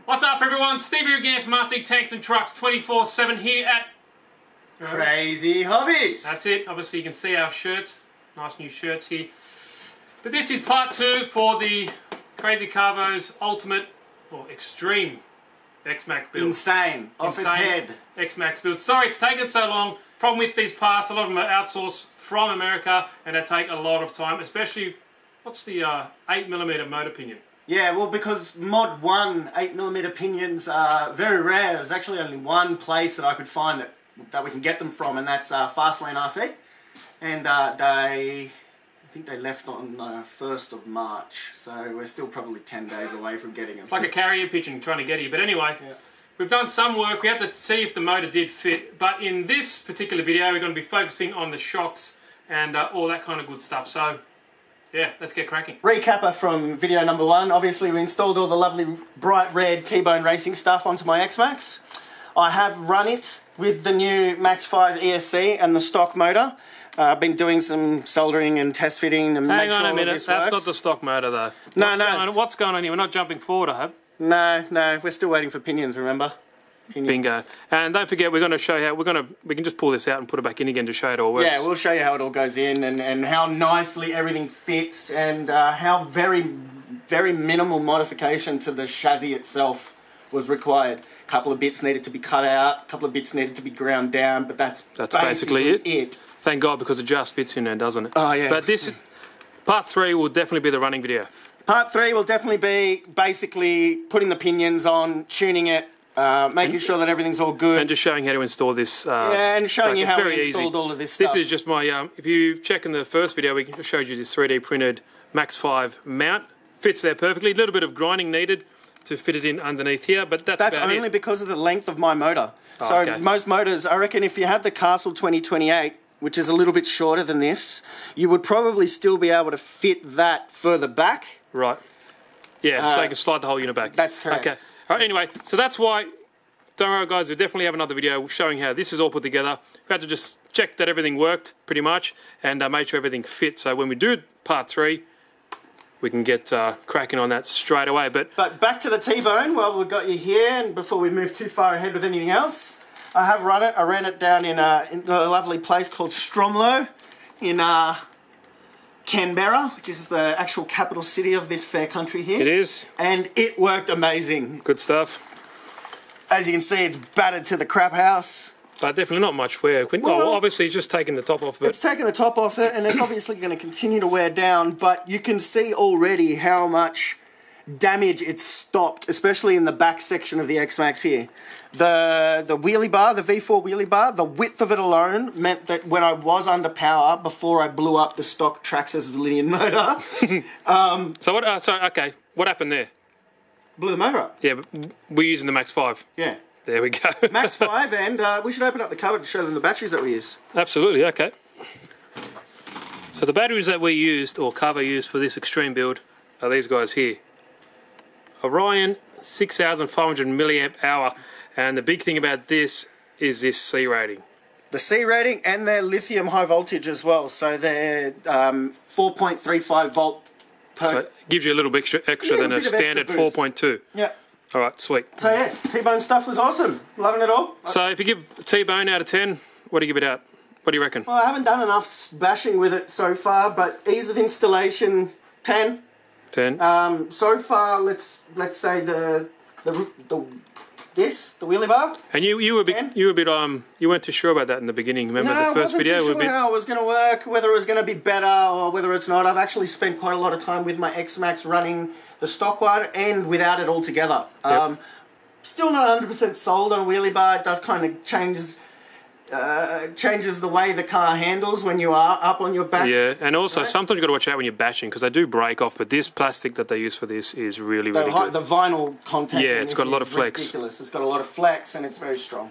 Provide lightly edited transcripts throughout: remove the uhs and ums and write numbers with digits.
What's up, everyone? Steve here again from RC Tanks and Trucks 24/7 here at Crazy Hobbies. That's it. Obviously, you can see our shirts. Nice new shirts here. But this is part 2 for the Crazy Kavo's Ultimate or Extreme XMAXX build. Insane. Off its head. XMAXX build. Sorry it's taken so long. Problem with these parts, a lot of them are outsourced from America and they take a lot of time, especially, what's the 8mm motor pinion? Yeah, well, because Mod 1 8mm pinions are very rare. There's actually only one place that I could find that we can get them from, and that's Fastlane RC. And I think they left on the 1st of March, so we're still probably 10 days away from getting them. It's like a carrier pigeon trying to get here. But anyway, yeah. We've done some work. We have to see if the motor did fit. But in this particular video, we're going to be focusing on the shocks and all that kind of good stuff. So yeah, let's get cracking. Recapper from video number 1. Obviously, we installed all the lovely bright red T-Bone racing stuff onto my XMAXX. I have run it with the new Max 5 ESC and the stock motor. I've been doing some soldering and test fitting to make sure all of this works. That's not the stock motor though. What's going on here? We're not jumping forward, I hope. No, we're still waiting for pinions, remember? Pinions. Bingo. And don't forget, we're going to show you how we can just pull this out and put it back in again to show it all works. Yeah, we'll show you how it all goes in and how nicely everything fits and how very minimal modification to the chassis itself was required. A couple of bits needed to be cut out, a couple of bits needed to be ground down, but that's basically it. Thank God, because it just fits in there, doesn't it? Oh, yeah. But this, part 3 will definitely be the running video. Part 3 will definitely be basically putting the pinions on, tuning it, making sure that everything's all good. And just showing how to install this. Yeah, and showing you how we installed all of this stuff. This is just my, if you check in the first video, we showed you this 3D printed Max 5 mount. Fits there perfectly. A little bit of grinding needed to fit it in underneath here, but that's about only it. Because of the length of my motor. Oh, so okay. Most motors, I reckon if you had the Castle 2028, which is a little bit shorter than this, you would probably still be able to fit that further back. Right. Yeah, so you can slide the whole unit back. That's correct. Okay. All right, anyway, so that's why, don't worry guys, we'll definitely have another video showing how this is all put together. We had to just check that everything worked, pretty much, and make sure everything fit. So when we do part 3, we can get cracking on that straight away. But back to the T-Bone, well, we've got you here, and before we move too far ahead with anything else, I have run it. I ran it down in a lovely place called Stromlo in Canberra, which is the actual capital city of this fair country here. It is. And it worked amazing. Good stuff. As you can see, it's battered to the crap house. But definitely not much wear. Well, obviously it's just taking the top off it. It's taking the top off it, and it's obviously going to continue to wear down, but you can see already how much damage it's stopped, especially in the back section of the XMAXX here. The wheelie bar, the V4 wheelie bar, the width of it alone meant that when I was under power, before I blew up the stock TRAXXAS Aluminium motor... okay, what happened there? Blew the motor up. Yeah, but we're using the Max 5. Yeah. There we go. Max 5, and we should open up the cover to show them the batteries that we use. Absolutely, okay. So the batteries that we used, or Kavo used for this extreme build, are these guys here. Orion 6500 milliamp hour, and the big thing about this is this C rating. The C rating, and they're lithium high voltage as well, so they're 4.35 volt per... So it gives you a little bit extra than a standard 4.2. Yeah. Alright, sweet. So yeah, T-Bone stuff was awesome. Loving it all. So if you give T-Bone out of 10, what do you give it out? What do you reckon? Well, I haven't done enough bashing with it so far, but ease of installation, 10. 10. So far, let's say the wheelie bar. And you weren't too sure about that in the beginning. Remember the first video? I wasn't too sure how it was going to work, whether it was going to be better or whether it's not. I've actually spent quite a lot of time with my XMAXX running the stock one and without it altogether. Yep. Still not 100% sold on a wheelie bar. It does kind of changes the way the car handles when you are up on your back. Yeah, and also sometimes you've got to watch out when you're bashing because they do break off, but this plastic that they use for this is really good. The vinyl content it's got a lot of flex. Ridiculous. It's got a lot of flex and it's very strong.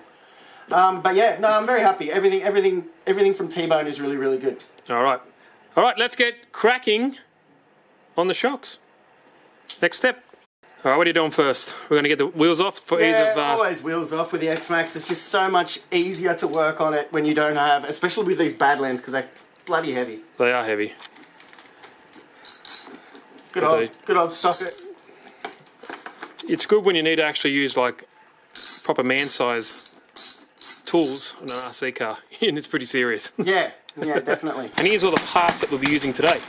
But yeah, no, I'm very happy. Everything from T-Bone is really good. All right, let's get cracking on the shocks. Next step. All right, what are you doing first? We're going to get the wheels off for ease of... always wheels off with the XMAXX. It's just so much easier to work on it when you don't have, especially with these Badlands, because they're bloody heavy. They are heavy. Good old socket. it's good when you need to actually use like proper man-size tools on an RC car, and it's pretty serious. Yeah, definitely. And here's all the parts that we'll be using today.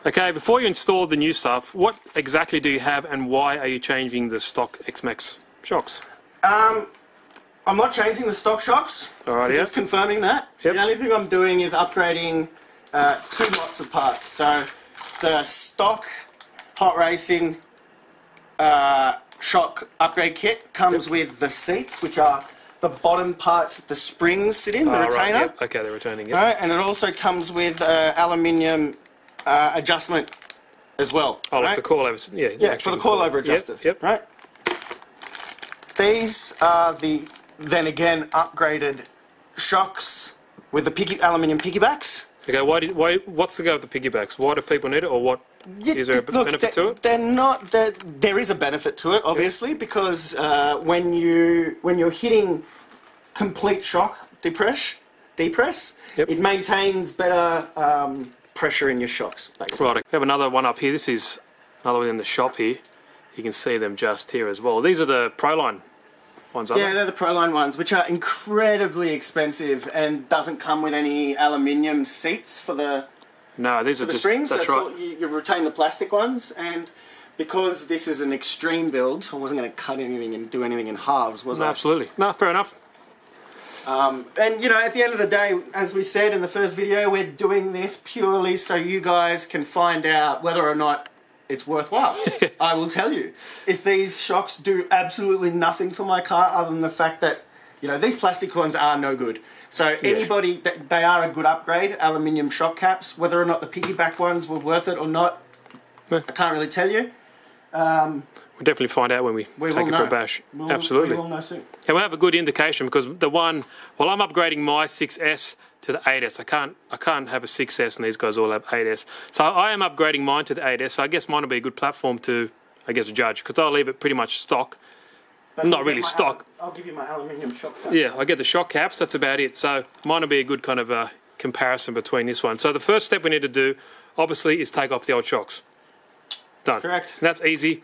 Okay, before you install the new stuff, what exactly do you have and why are you changing the stock XMAXX shocks? I'm not changing the stock shocks. Alright, Just confirming that. Yep. The only thing I'm doing is upgrading 2 lots of parts. So the stock hot racing shock upgrade kit comes with the seats, which are the bottom parts that the springs sit in, the retainer. Right, yep. Okay, the retaining, yep. Right, and it also comes with aluminium adjustment as well. Oh, right? like the coilover, yeah, for the coilover adjuster. Yep. Right. These are the then again upgraded shocks with the aluminium piggybacks. Okay, what's the go with the piggybacks? Why do people need it, or what? Is there a benefit to it? They're not. There is a benefit to it, obviously, because when you're hitting complete shock depress, yep. it maintains better pressure in your shocks, basically. Right, we have another one up here. This is another one in the shop here. You can see them just here as well. These are the Proline ones, aren't they? They're the Proline ones, which are incredibly expensive and doesn't come with any aluminium seats for the these are the just springs. That's right. right. You retain the plastic ones, and because this is an extreme build, I wasn't going to cut anything and do anything in halves, was I? Absolutely. No, fair enough. And at the end of the day, as we said in the first video, we're doing this purely so you guys can find out whether or not it's worthwhile. I will tell you. If these shocks do absolutely nothing for my car other than the fact that, these plastic ones are no good. So anybody, they are a good upgrade, aluminium shock caps. Whether or not the piggyback ones were worth it or not, I can't really tell you. We'll definitely find out when we take it for a bash. Absolutely. We will know soon. And we'll have a good indication because I'm upgrading my 6S to the 8S. I can't have a 6S and these guys all have 8S. So I am upgrading mine to the 8S. So I guess mine will be a good platform to, judge, because I'll leave it pretty much stock. But not really stock. I'll give you my aluminium shock caps. Yeah, I get the shock caps. That's about it. So mine will be a good kind of comparison between this one. So the first step we need to do, obviously, is take off the old shocks. Done. Correct. And that's easy.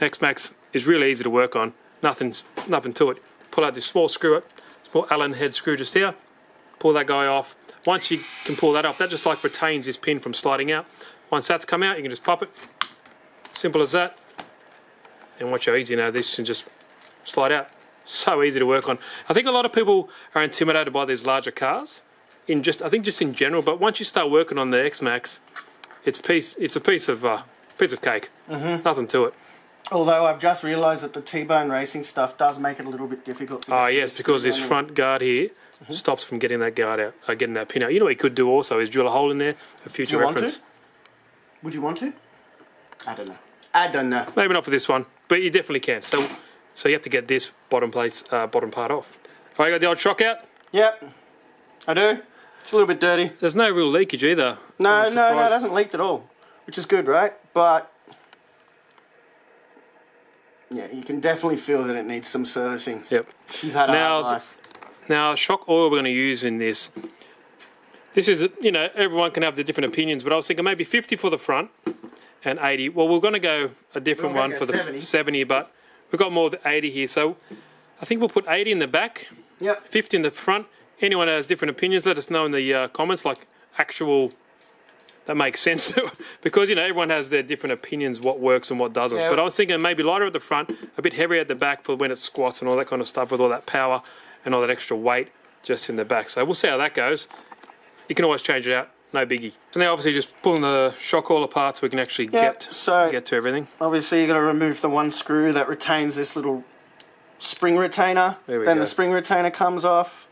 XMAXX is really easy to work on. Nothing to it. Pull out this small screw, small Allen head screw just here. Pull that guy off. Once you can pull that off, that just like retains this pin from sliding out. Once that's come out, you can just pop it. Simple as that. And watch how easy this can just slide out. So easy to work on. I think a lot of people are intimidated by these larger cars. I think just in general, but once you start working on the XMAXX, it's a piece of cake. Nothing to it. Although I've just realised that the T-bone racing stuff does make it a little bit difficult. Oh yes, because this front guard here stops from getting that guard out, getting that pin out. You know what you could do also is drill a hole in there for future reference. Would you want to? I don't know. Maybe not for this one, but you definitely can. So you have to get this bottom part off. Oh, you got the old shock out? Yep, I do. It's a little bit dirty. There's no real leakage either. No, it hasn't leaked at all, which is good, right? But yeah, you can definitely feel that it needs some servicing. Yep. She's had a hard life. Now, shock oil we're going to use in this. This is, everyone can have the different opinions, but I was thinking maybe 50 for the front and 80. Well, we're going to go a different one for the 70, but we've got more of the 80 here. So I think we'll put 80 in the back, 50 in the front. Anyone has different opinions, let us know in the comments, like actual... That makes sense because everyone has their different opinions what works and what doesn't. But I was thinking maybe lighter at the front, a bit heavier at the back for when it squats and all that kind of stuff with all that power and all that extra weight just in the back. So we'll see how that goes. You can always change it out, no biggie. So now obviously just pulling the shock all apart so we can actually get to everything. Obviously you've got to remove the one screw that retains this little spring retainer. Then the spring retainer comes off.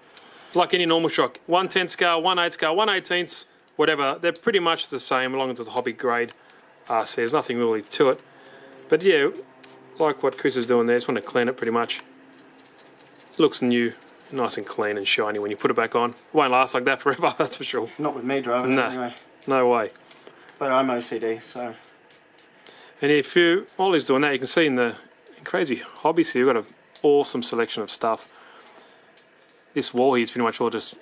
Like any normal shock, 1/10 scale, 1/8 scale, 1/18. Whatever, they're pretty much the same along to the hobby grade RC. There's nothing really to it. But yeah, like what Chris is doing there, just want to clean it pretty much. Looks new, nice and clean and shiny when you put it back on. It won't last like that forever, that's for sure. Not with me driving it anyway. No way. But I'm OCD, so... And while he's doing that, you can see in the crazy hobbies here, you've got an awesome selection of stuff. This wall here is pretty much all just...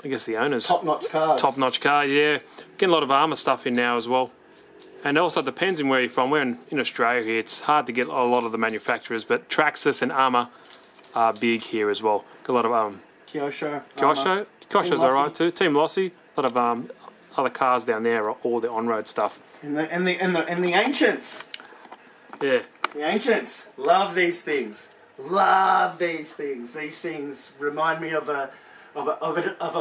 I guess the owners. Top-notch cars. Top-notch car, yeah. Getting a lot of armour stuff in now as well. And also depends on where you're from. We're in Australia here. It's hard to get a lot of the manufacturers, but Traxxas and Armour are big here as well. Got a lot of Kyosho's alright too. Team Lossy. A lot of other cars down there, all the on-road stuff. And the ancients. Yeah. The ancients love these things. Love these things. These things remind me of a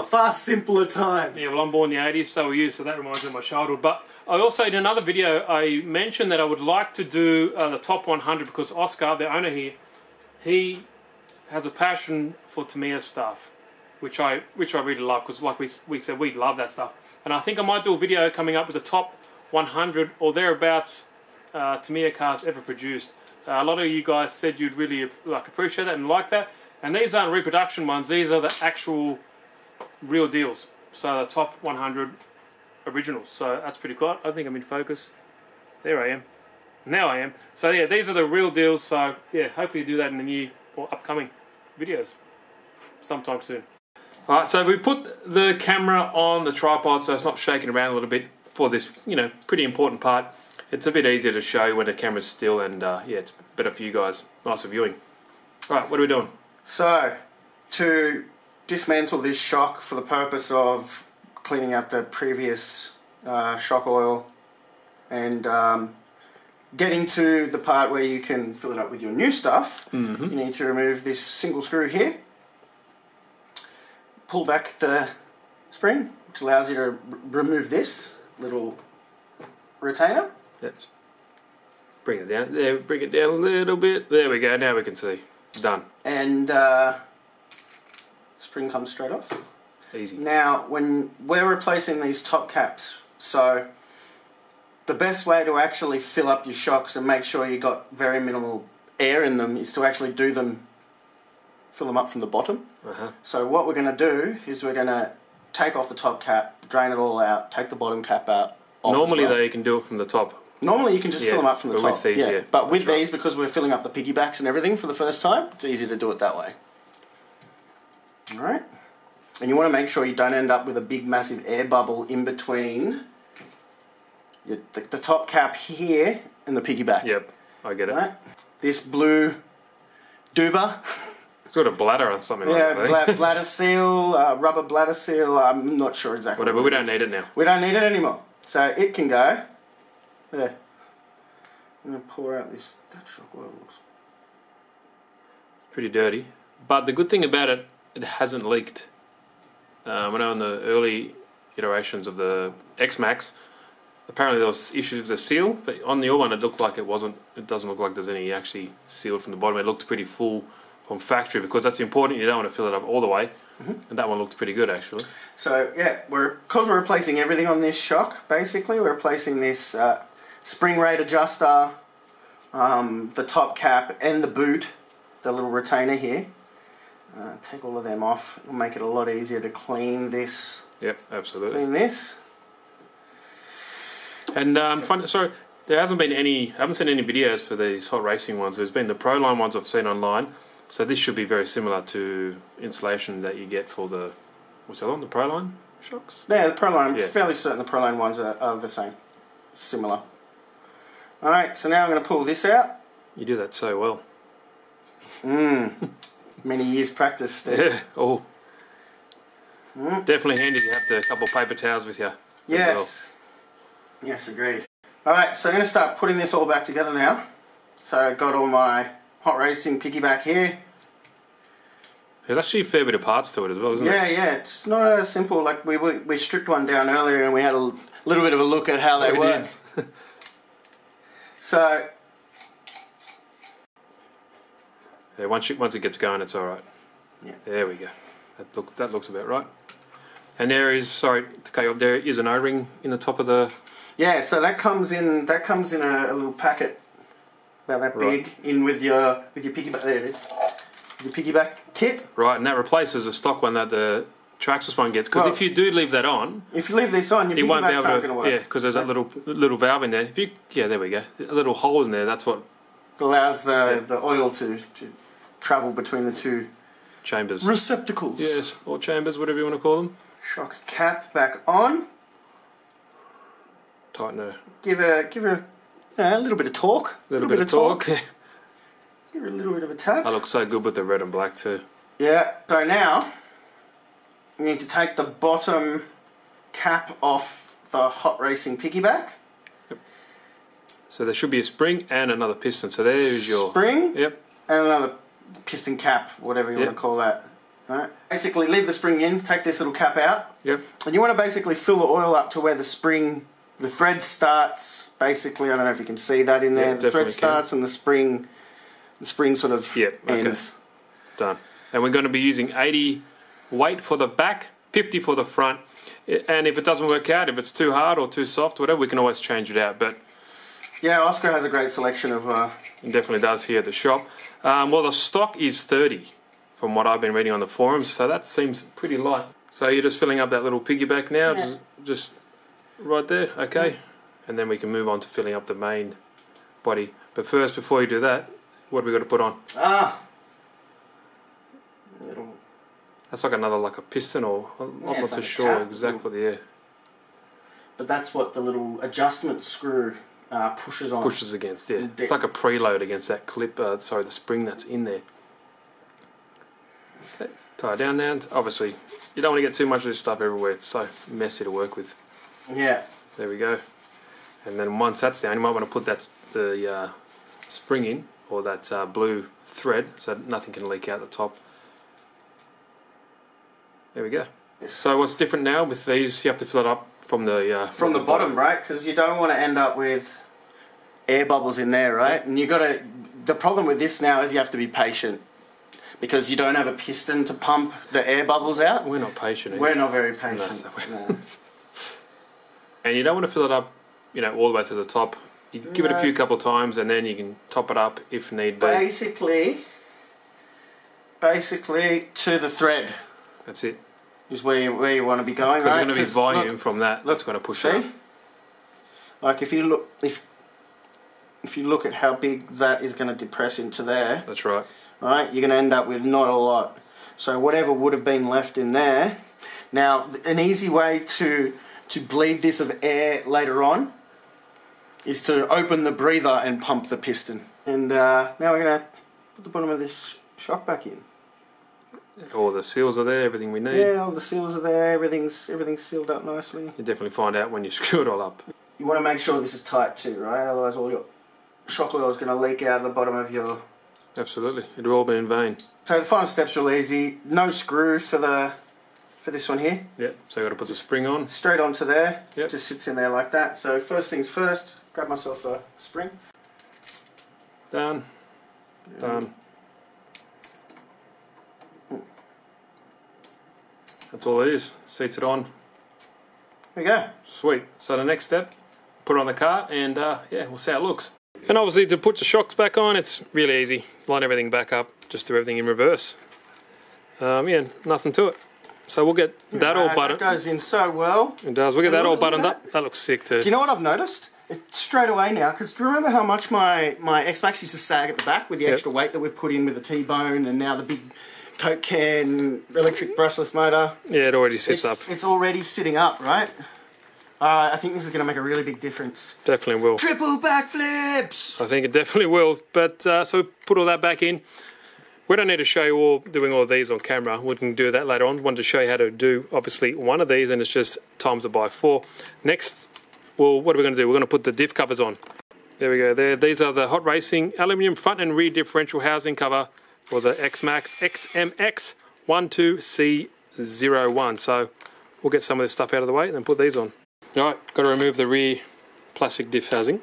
far simpler time. Yeah, well, I'm born in the 80s, so are you, so that reminds me of my childhood. But I also, in another video, I mentioned that I would like to do the top 100 because Oscar, the owner here, he has a passion for Tamiya stuff, which I really love because, like we said, we love that stuff. And I think I might do a video coming up with the top 100 or thereabouts Tamiya cars ever produced. A lot of you guys said you'd really appreciate that and like that. And these aren't reproduction ones, these are the actual real deals. So the top 100 originals. So that's pretty cool. I think I'm in focus. There I am. Now I am. So yeah, these are the real deals. So yeah, hopefully do that in the new or upcoming videos sometime soon. Alright, so we put the camera on the tripod so it's not shaking around a little bit for this, pretty important part. It's a bit easier to show when the camera's still and yeah, it's better for you guys. Nicer viewing. Alright, what are we doing? So, to dismantle this shock for the purpose of cleaning out the previous shock oil and getting to the part where you can fill it up with your new stuff, you need to remove this single screw here, pull back the spring, which allows you to remove this little retainer. Let's bring it down. There, bring it down a little bit. There we go. Now we can see. Done. And spring comes straight off. Easy. Now, when we're replacing these top caps, so the best way to actually fill up your shocks and make sure you got very minimal air in them is to actually fill them up from the bottom. So what we're going to do is we're going to take off the top cap, drain it all out, take the bottom cap out. Normally though you can do it from the top. Normally you can just fill them up from the top. With these, But with these, because we're filling up the piggybacks and everything for the first time, it's easy to do it that way. Alright. And you want to make sure you don't end up with a big massive air bubble in between the top cap here and the piggyback. Yep, I get it. Right. This blue doober. It's got a bladder or something like that. Yeah, bladder seal, rubber bladder seal, I'm not sure exactly. Whatever, we don't need it now. We don't need it anymore. So it can go there. I'm going to pour out this. That shock oil looks pretty dirty. But the good thing about it, it hasn't leaked. I know in the early iterations of the XMAXX, apparently there was issues with the seal, but on your one it looked like it wasn't. It doesn't look like there's any actually sealed from the bottom. It looked pretty full from factory because that's important. You don't want to fill it up all the way. And that one looked pretty good actually. So yeah, because we're replacing everything on this shock. Basically, we're replacing this spring rate adjuster, the top cap, and the boot, the little retainer here. Take all of them off. It'll make it a lot easier to clean this. Yep, absolutely. Clean this. And sorry, there hasn't been any. I haven't seen any videos for these hot racing ones. There's been the Pro Line ones I've seen online. So this should be very similar to installation that you get for the what's that on the Pro Line shocks? Yeah, the Pro Line. I'm fairly certain the Pro Line ones are the same, similar. All right, so now I'm going to pull this out. You do that so well. Many years practice, Steve. Yeah. Oh. Definitely handy if you have a couple of paper towels with you. Yes. Well. Yes, agreed. All right, so I'm going to start putting this all back together now. So I've got all my hot racing piggyback here. There's actually a fair bit of parts to it as well, isn't it? Yeah, it's not as simple. Like we stripped one down earlier and we had a little bit of a look at how they work. So yeah, once it gets going, it's all right. Yeah. There we go. That looks about right. And there is, sorry to cut you off, there is an O-ring in the top of the. Yeah, so that comes in a little packet about that big in with your piggyback. There it is. The piggyback kit. Right, and that replaces the stock one that the TRAXXAS one gets. Because if you do leave that on, if you leave this on, your piggyback's not going to work. Yeah, because there's that little valve in there. There we go. A little hole in there. That's what allows the oil to travel between the two chambers. Receptacles. Yes, or chambers, whatever you want to call them. Shock cap back on. tighten it. Give her a little bit of torque. A little bit of torque. Give her a little bit of a tap. That looks so good with the red and black too. Yeah, so now you need to take the bottom cap off the hot racing piggyback. Yep. So there should be a spring and another piston. So there's your spring. Yep. And another piston cap, whatever you want to call that. Alright. Basically leave the spring in, take this little cap out. Yep. And you want to basically fill the oil up to where the spring, the thread starts. Basically, I don't know if you can see that in there. Yep, the thread starts and the spring sort of ends. Okay. Done. And we're going to be using 80 weight for the back, 50 for the front. And if it doesn't work out, if it's too hard or too soft, whatever, we can always change it out. But yeah, Oscar has a great selection of... It definitely does here at the shop. Well, the stock is 30 from what I've been reading on the forums, so that seems pretty light. So you're just filling up that little piggyback now, just right there, okay? And then we can move on to filling up the main body. But first, before you do that, what have we got to put on? That's like another, like a piston, or I'm not too sure exactly. But that's what the little adjustment screw pushes on. Pushes against, yeah. It's like a preload against that clip. Sorry, the spring that's in there. Okay, tie it down now. Obviously, you don't want to get too much of this stuff everywhere. It's so messy to work with. Yeah. There we go. And then once that's down, you might want to put the spring in, or that blue thread, so nothing can leak out the top. There we go. So what's different now with these? You have to fill it up from the bottom, right? Because you don't want to end up with air bubbles in there, right? And you got to. The problem with this now is you have to be patient because you don't have a piston to pump the air bubbles out. We're not patient. We're not very patient. No. And you don't want to fill it up, you know, all the way to the top. You give it a few couple of times, and then you can top it up if need be. Basically to the thread. That's it. Is where you want to be going, right? Because there's going to be volume from that. That's going to push it up. Like if you look at how big that is going to depress into there. That's right. Right, you're going to end up with not a lot. So whatever would have been left in there. Now, an easy way to bleed this of air later on is to open the breather and pump the piston. And now we're going to put the bottom of this shock back in. All the seals are there, everything we need. Yeah, all the seals are there, everything's sealed up nicely. You definitely find out when you screw it all up. You want to make sure this is tight too, right? Otherwise all your shock oil is going to leak out of the bottom of your... Absolutely, it'll all be in vain. So the final step's real easy. No screw for this one here. Yep, so you've got to put the spring on. Straight onto there, yep. Just sits in there like that. So first things first, grab myself a spring. Done. Done. That's all it is. Seats it on. There we go. Sweet. So the next step, put it on the car, and yeah, we'll see how it looks. And obviously to put the shocks back on, it's really easy. Line everything back up, just do everything in reverse. Yeah, nothing to it. So we'll get that all buttoned. That goes in so well. It does. We'll get that all buttoned up. That looks sick too. Do you know what I've noticed? It's straight away now, because do you remember how much my XMAXX used to sag at the back with the extra weight that we've put in with the T-bone and now the big Coke can electric brushless motor? Yeah, it already sits up. It's already sitting up, right? I think this is going to make a really big difference. Definitely will. Triple backflips! I think it definitely will. But so we put all that back in. We don't need to show you doing all of these on camera. We can do that later on. Wanted to show you how to do, obviously, one of these, and it's just times it by 4. Next, well, what are we going to do? We're going to put the diff covers on. There we go. There. These are the Hot Racing Aluminium front and rear differential housing cover for the XMAXX XMXX 12C01. So we'll get some of this stuff out of the way and then put these on. Alright, got to remove the rear plastic diff housing.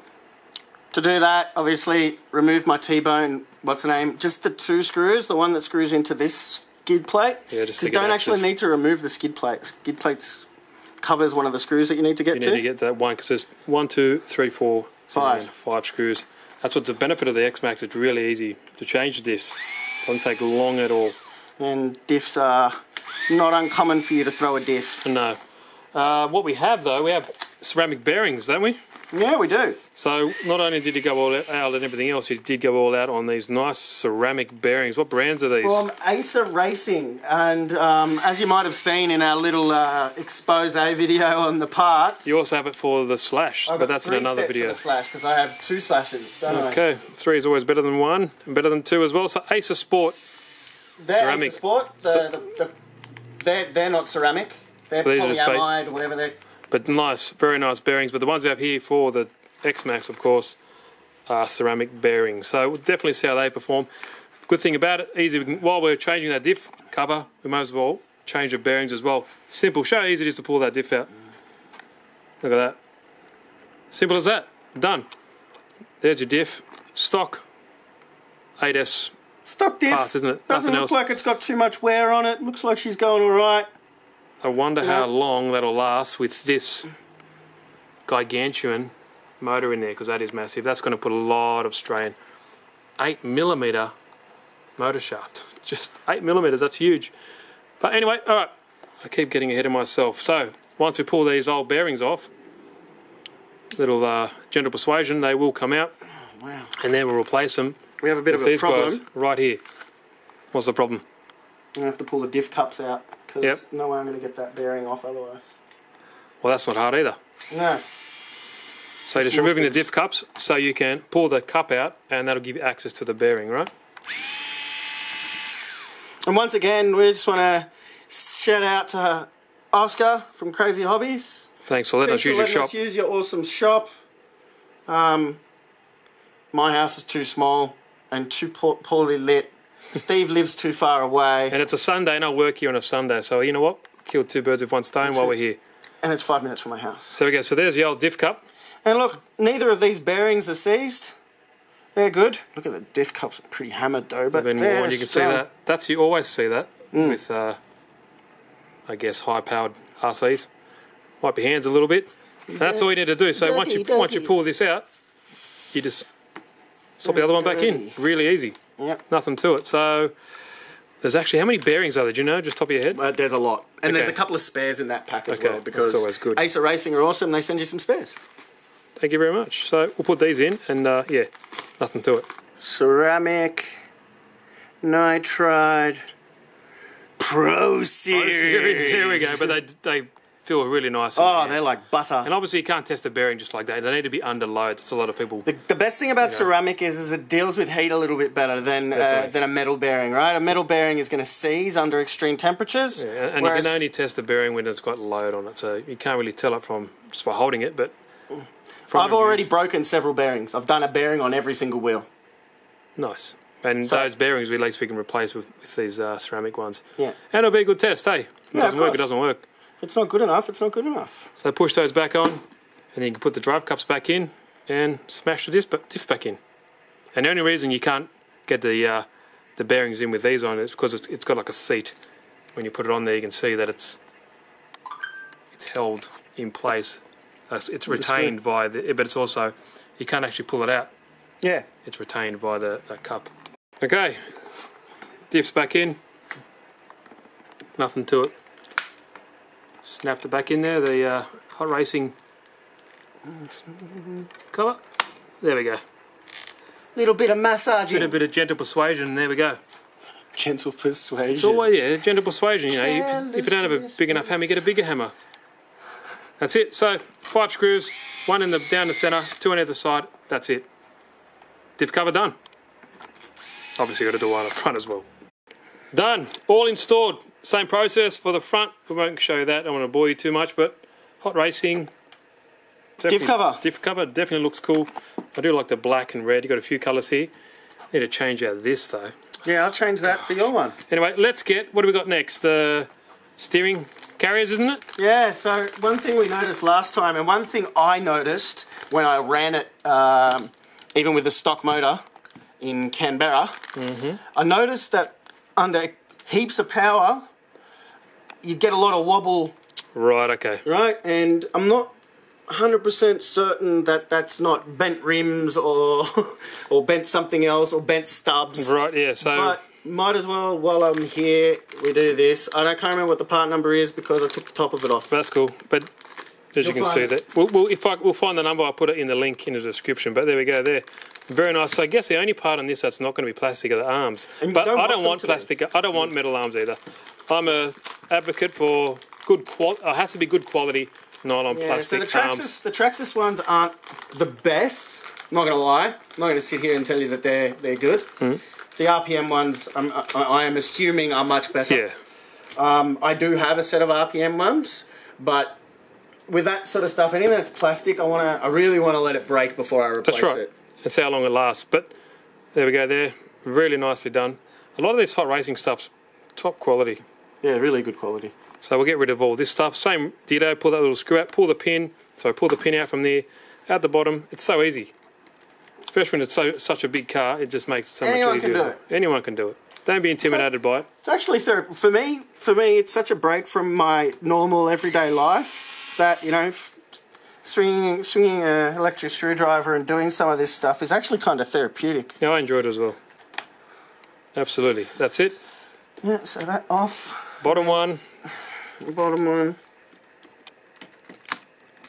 To do that, obviously, remove my T-bone, what's the name? Just the 2 screws, the one that screws into this skid plate. Yeah, just because you don't actually need to remove the skid plate. Skid plate covers one of the screws that you need to get to. You need to get that one, because there's 1, 2, 3, 4, 5 screws. That's what's the benefit of the XMAXX. It's really easy to change the diffs. Doesn't take long at all. And diffs are not uncommon for you to throw a diff. No. What we have though, we have ceramic bearings, don't we? Yeah, we do. So not only did he go all out and everything else, he did go all out on these nice ceramic bearings. What brands are these? From Acer Racing, and as you might have seen in our little expose video on the parts, You also have it for the slash, but that's in another video. For the slash, because I have 2 slashes, don't I? Okay, 3 is always better than 1, and better than 2 as well. So Acer Sport They're ceramic. Acer Sport. They're not ceramic. They're So these are just polyamide, or whatever they're. But nice, very nice bearings. But the ones we have here for the XMAXX, of course, are ceramic bearings. So we'll definitely see how they perform. Good thing about it, easy. While we're changing that diff cover, we might as well change the bearings as well. Simple. Show how easy it is to pull that diff out. Look at that. Simple as that. Done. There's your diff. Stock 8S Stock diff. parts, isn't it? Doesn't Nothing look else. like it's got too much wear on it. Looks like she's going all right. I wonder how long that'll last with this gigantuan motor in there, because that is massive. That's going to put a lot of strain. 8mm motor shaft. Just 8mm, that's huge. But anyway, alright, I keep getting ahead of myself. So, once we pull these old bearings off, little gentle persuasion, they will come out. Oh, wow. And then we'll replace them We have a bit with of a these problem. guys right here. What's the problem? I'm going to have to pull the diff cups out, because Yep. no way I'm going to get that bearing off otherwise. Well, that's not hard either. No. So you're just more removing the space. diff cups so you can pull the cup out, and that'll give you access to the bearing, right? And once again, we just want to shout out to Oscar from Crazy Hobbies. Thanks for letting us use your letting shop. us use your awesome shop. My house is too small and too poorly lit. Steve lives too far away. And it's a Sunday, and I work here on a Sunday, so you know what? Killed 2 birds with 1 stone while we're here. And it's 5 minutes from my house. So we go. So there's the old diff cup. And look, neither of these bearings are seized. They're good. Look at the diff cups, are pretty hammered though, but Been they're worn, you can strong. see that. That's you always see that with, I guess, high-powered RCs. Wipe your hands a little bit. And that's all you need to do. So once you pull this out, you just swap the other one back in. Really easy. Yep. Nothing to it. So there's actually, how many bearings are there? Do you know, just top of your head? There's a lot. And there's a Okay. couple of spares in that pack as Okay, well, because that's always good. Acer Racing are awesome. They send you some spares. Thank you very much. So we'll put these in, and yeah, nothing to it. Ceramic, nitride, Pro Series. Here we go. But they feel really nice. Oh, they're like butter. And obviously you can't test a bearing just like that. They need to be under load. That's a lot of people. The best thing about ceramic is it deals with heat a little bit better than a metal bearing, right? A metal bearing is going to seize under extreme temperatures. Yeah, and you can only test a bearing when it's got load on it, so you can't really tell it from just by holding it. But I've already broken several bearings. I've done a bearing on every single wheel. Nice. And those bearings, at least we can replace with these ceramic ones. Yeah. And it'll be a good test, hey? If it doesn't work, course. it doesn't work. If it's not good enough, it's not good enough. So push those back on, and then you can put the drive cups back in and smash the diff back in. And the only reason you can't get the bearings in with these on is because it's got like a seat. When you put it on there, you can see that it's held in place. It's retained by the, but it's also, you can't actually pull it out. Yeah. It's retained by the cup. Okay, diff's back in. Nothing to it. Snapped it back in there. The hot racing cover. There we go. Little bit of massaging. Bit of gentle persuasion. And there we go. Gentle persuasion. It's always gentle persuasion. You know, if you don't have a big enough hammer, get a bigger hammer. That's it. So 5 screws, 1 down the center, 2 on either side. That's it. Diff cover done. Obviously got to do one up front as well. Done. All installed. Same process for the front. We won't show you that. I don't want to bore you too much, but hot racing. Diff cover. Diff cover definitely looks cool. I do like the black and red. You've got a few colours here. Need to change out this though. Yeah, I'll change that for your one. Anyway, let's get, what do we got next? The steering carriers, isn't it? Yeah, so one thing we noticed last time, and one thing I noticed when I ran it, even with the stock motor in Canberra, I noticed that under heaps of power, you get a lot of wobble. Right, okay. Right, and I'm not 100% certain that that's not bent rims or or bent something else or bent stubs. Right, yeah, so... But might as well, while I'm here, we do this. I can't remember what the part number is because I took the top of it off. That's cool. But As you can see that. We'll find the number. I'll put it in the link in the description. But there we go. There, very nice. So I guess the only part on this that's not going to be plastic are the arms. But I don't want plastic. I don't want metal arms either. I'm a advocate for good quality. It has to be good quality, not on plastic so arms. the TRAXXAS ones aren't the best. I'm not going to lie. I'm not going to sit here and tell you that they're good. Mm. The RPM ones, I am assuming, are much better. Yeah. I do have a set of RPM ones, but with that sort of stuff, anything that's plastic, I really want to let it break before I replace That's right. it. That's how long it lasts. But there we go. There, really nicely done. A lot of this hot racing stuff's top quality. Yeah, really good quality. So we'll get rid of all this stuff. Same ditto. Pull that little screw out. Pull the pin. So I pull the pin out from there, out the bottom. It's so easy. Especially when it's such a big car, it just makes it so much easier. Anyone can do it. Anyone can do it. Don't be intimidated by it. It's actually for me, it's such a break from my normal everyday life that, you know, swinging an electric screwdriver and doing some of this stuff is actually kind of therapeutic. Yeah, I enjoy it as well. Absolutely. That's it. Yeah, so that off. Bottom one. Bottom one.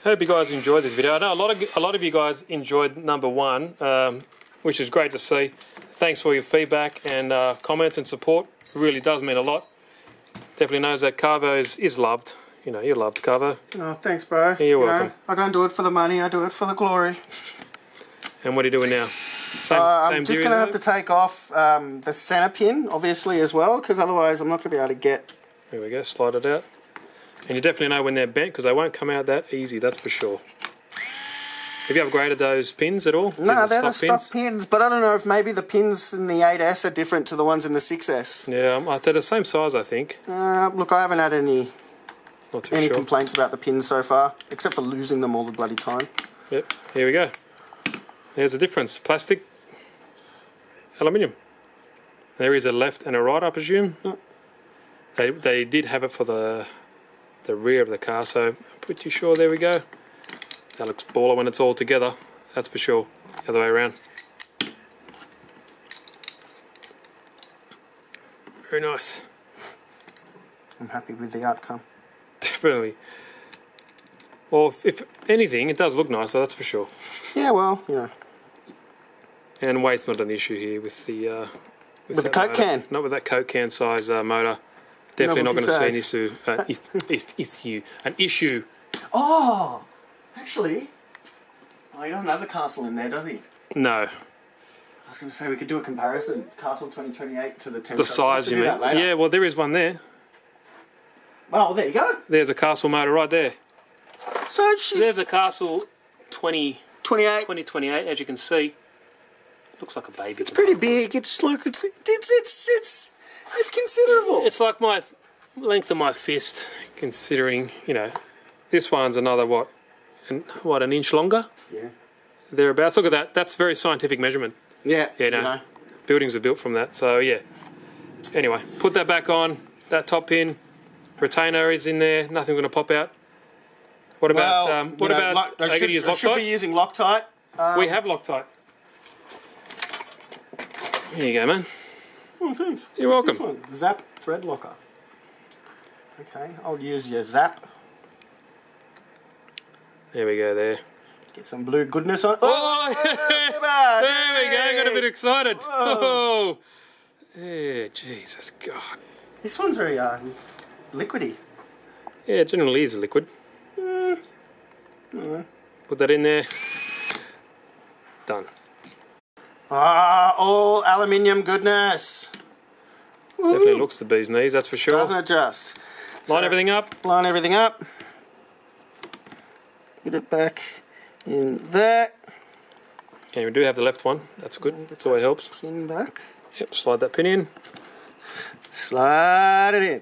Hope you guys enjoyed this video. I know a lot of you guys enjoyed number one, which is great to see. Thanks for your feedback and comments and support. It really does mean a lot. Definitely knows that Kavo is loved. You know, you're loved, Kavo. Oh, thanks, bro. You're welcome. I don't do it for the money. I do it for the glory. And what are you doing now? I'm just going to have to take off the center pin, obviously, as well, because otherwise I'm not going to be able to get... There we go. Slide it out. And you definitely know when they're bent because they won't come out that easy, that's for sure. Have you upgraded those pins at all? No, they're the stock pins, but I don't know if maybe the pins in the 8S are different to the ones in the 6S. Yeah, they're the same size, I think. Look, I haven't had any sure. complaints about the pins so far, except for losing them all the bloody time. Yep, here we go. There's the difference. Plastic, aluminium. There is a left and a right, I presume. Yep. They did have it for the rear of the car, so I'm pretty sure. There we go. That looks baller when it's all together, that's for sure. The other way around. Very nice. I'm happy with the outcome. Definitely. Well, if anything, it does look nicer, that's for sure. Yeah, well, you know. And weight's not an issue here with the... with the Coke can. Not with that Coke can size motor. Definitely not going to see an issue. Oh, actually, he doesn't have the Castle in there, does he? No. I was going to say we could do a comparison, Castle 2028 to the 10. The size, you mean? Yeah, well, there is one there. Oh, well, there you go. There's a Castle motor right there. So there's a Castle 2028, as you can see. Looks like a baby. It's pretty big. It's like it's considerable. It's like my length of my fist, considering, you know, this one's another an inch longer. Yeah. Thereabouts. Look at that. That's very scientific measurement. Yeah. Yeah. No. You know. Buildings are built from that. So yeah. Anyway, put that back on. That top pin, retainer is in there. Nothing going to pop out. What about I should be using Loctite. We have Loctite. Here you go, man. Oh, thanks. You're welcome. This one? Zap thread locker. Okay, I'll use your Zap. There we go. There. Get some blue goodness on. Oh, there we go. Got a bit excited. Oh, yeah, Jesus God. This one's very liquidy. Yeah, it generally is a liquid. Put that in there. Done. All aluminium goodness. Definitely looks the bee's knees, that's for sure. Doesn't it just? Line everything up. Line everything up. Put it back in there. And we do have the left one. That's good. That's always helps. Pin back. Yep, slide that pin in. Slide it in.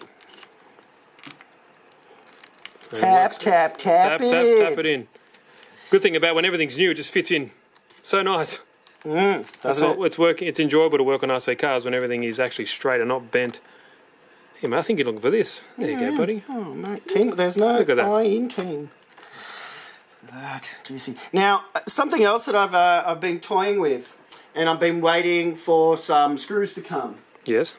Tap, tap, tap it in. Good thing about when everything's new, it just fits in. So nice. It's working. It's enjoyable to work on RC cars when everything is actually straight and not bent. Hey, man, I think you're looking for this. There you go, buddy. Oh, mate, team, there's no eye in team. That juicy. Now, something else that I've been toying with, and I've been waiting for some screws to come. Yes.